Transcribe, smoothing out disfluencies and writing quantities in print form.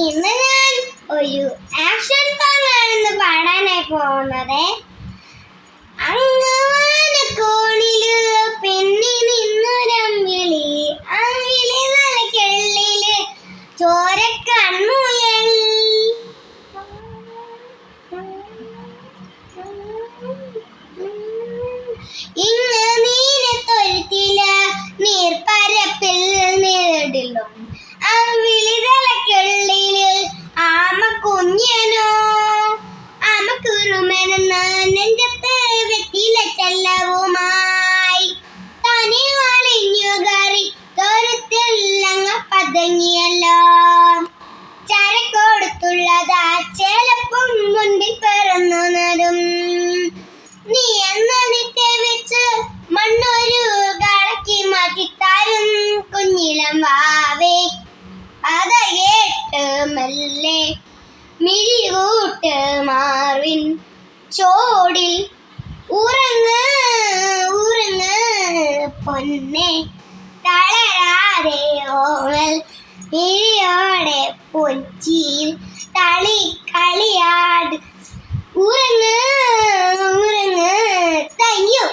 ഇന്ന് ഞാൻ ഒരു ആക്ഷൻ സോങ് ആണ് പാടാനായി പോകുന്നത്. അങ്ങാനക്കോണില് പെണ്ണി നിന്നൊരമ്പിളി, അമ്പിളി തലയ്ക്കുള്ളില് ചോരക്കൺമുയൽ. ഇങ്ങ് നീലത്തൊഴുത്തില് നീർപ്പരപ്പിൽ നേടിലും അമ്പിളി തലയ്ക്കുള്ളില് ആമക്കുഞ്ഞനോ, ആമക്കുറുമനെന്ന നെഞ്ചത്ത് വെറ്റില ചെല്ലവുമായി തനി വലിഞ്ഞു കറി തൊരുത്തില്ലങ്ങ പതുങ്ങിയല്ലോ. ചരക്കൊടുത്തുള്ളതാ ചെലപ്പം മുൻപിൽ പിറന്നു നരും. നീ എന്ന നിത്തെ വെച്ച് മണ്ണൊരു കളക്കി മാറ്റിത്താരും കുഞ്ഞിളം വാവേ. അത് കേട്ട് മെല്ലെ മിഴികൂട്ട് മാർവിൻ ചോടിൽ ഉറങ്ങ് ഉറങ്ങ് പൊന്നെ, തളരാതെ ഓവൽ മിഴിയോടെ പൊച്ചിയിൽ തളി കളിയാട്. ഉറങ്ങ് ഉറങ്ങ്. Thank U.